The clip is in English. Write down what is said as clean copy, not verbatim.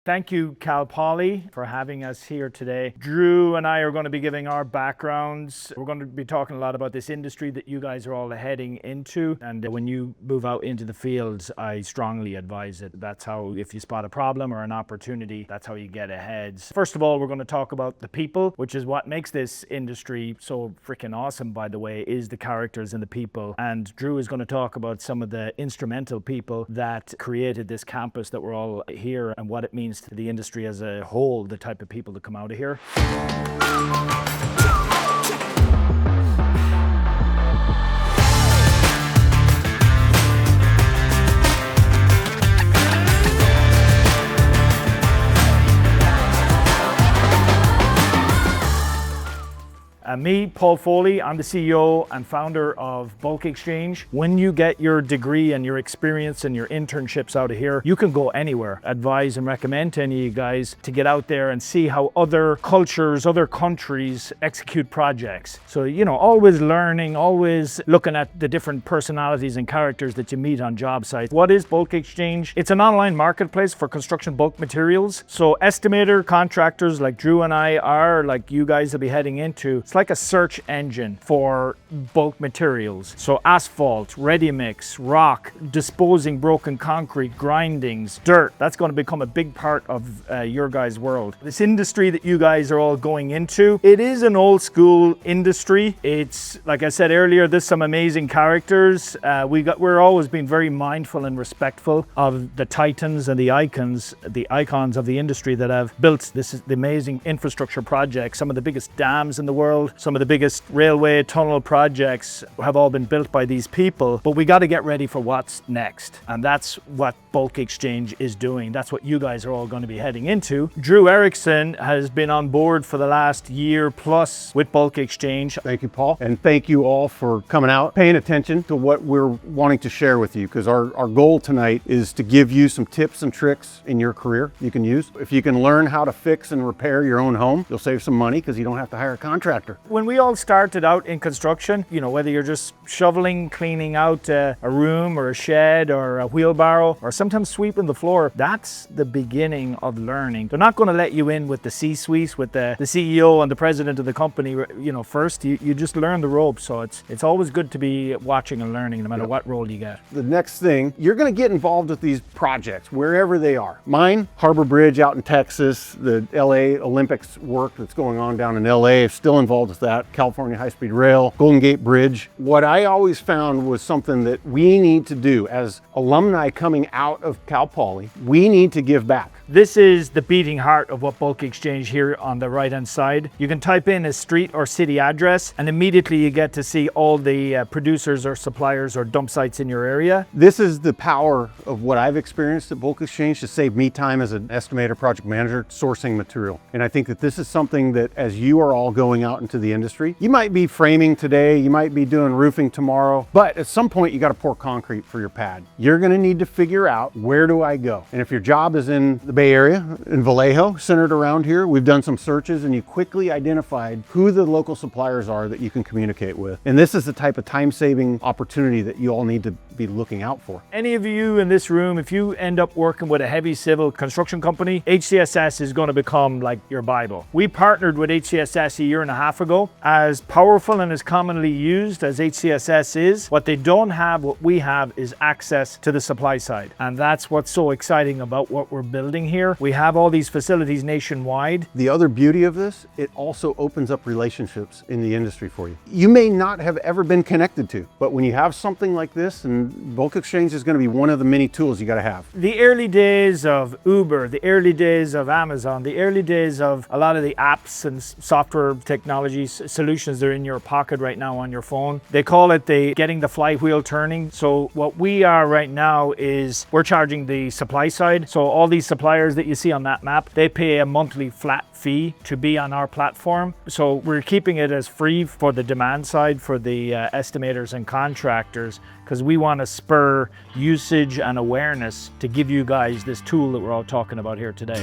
Thank you, Cal Poly, for having us here today. Drew and I are going to be giving our backgrounds. We're going to be talking a lot about this industry that you guys are all heading into. And when you move out into the fields, I strongly advise it. That's how, if you spot a problem or an opportunity, that's how you get ahead. First of all, we're going to talk about the people, which is what makes this industry so freaking awesome, by the way, is the characters and the people. And Drew is going to talk about some of the instrumental people that created this campus that we're all here and what it means to the industry as a whole, the type of people that come out of here. Me, Paul Foley, I'm the CEO and founder of Bulk Exchange. When you get your degree and your experience and your internships out of here, you can go anywhere. Advise and recommend to any of you guys to get out there and see how other cultures, other countries execute projects. So, always learning, always looking at the different personalities and characters that you meet on job sites. What is Bulk Exchange? It's an online marketplace for construction bulk materials. So estimator contractors like Drew and I are, like you guys will be heading into, it's like a search engine for bulk materials. So asphalt, ready mix, rock, disposing broken concrete, grindings, dirt. That's going to become a big part of your guys' world. This industry that you guys are all going into, it is an old school industry. It's, like I said earlier, there's some amazing characters. We're always been very mindful and respectful of the titans and the icons of the industry that have built the amazing infrastructure projects. Some of the biggest dams in the world, some of the biggest railway tunnel projects have all been built by these people, but we got to get ready for what's next. And that's what Bulk Exchange is doing. That's what you guys are all going to be heading into. Drew Erickson has been on board for the last year plus with Bulk Exchange. Thank you, Paul. And thank you all for coming out, paying attention to what we're wanting to share with you, because our goal tonight is to give you some tips and tricks in your career you can use. If you can learn how to fix and repair your own home, you'll save some money because you don't have to hire a contractor. When we all started out in construction, whether you're just shoveling, cleaning out a room or a shed or a wheelbarrow, or sometimes sweeping the floor, that's the beginning of learning. They're not going to let you in with the C-suite, with the CEO and the president of the company, first. You just learn the ropes. So it's always good to be watching and learning no matter what role you get. The next thing, you're going to get involved with these projects wherever they are. Mine, Harbor Bridge out in Texas, the LA Olympics work that's going on down in LA, I'm still involved with that. California High-Speed Rail, Golden Gate Bridge. What I always found was something that we need to do as alumni coming out of Cal Poly. We need to give back. This is the beating heart of what Bulk Exchange here on the right-hand side. You can type in a street or city address and immediately you get to see all the producers or suppliers or dump sites in your area. This is the power of what I've experienced at Bulk Exchange to save me time as an estimator, project manager, sourcing material. And I think that this is something that as you are all going out into the industry, you might be framing today, you might be doing roofing tomorrow, but at some point you got to pour concrete for your pad. You're going to need to figure out, where do I go? And if your job is in the Bay Area, in Vallejo, centered around here, we've done some searches and you quickly identified who the local suppliers are that you can communicate with. And this is the type of time-saving opportunity that you all need to be looking out for. Any of you in this room, if you end up working with a heavy civil construction company, HCSS is going to become like your Bible. We partnered with HCSS a year and a half ago. As powerful and as commonly used as HCSS is, what they don't have, what we have, is access to the supply side. And that's what's so exciting about what we're building here. We have all these facilities nationwide. The other beauty of this, it also opens up relationships in the industry for you. You may not have ever been connected to, but when you have something like this, and Bulk Exchange is going to be one of the many tools you got to have. The early days of Uber, the early days of Amazon, the early days of a lot of the apps and software technology solutions that are in your pocket right now on your phone, they call it getting the flywheel turning. So what we are right now is we're charging the supply side. So all these suppliers that you see on that map, they pay a monthly flat fee to be on our platform. So we're keeping it as free for the demand side for the estimators and contractors, because we want to spur usage and awareness to give you guys this tool that we're all talking about here today.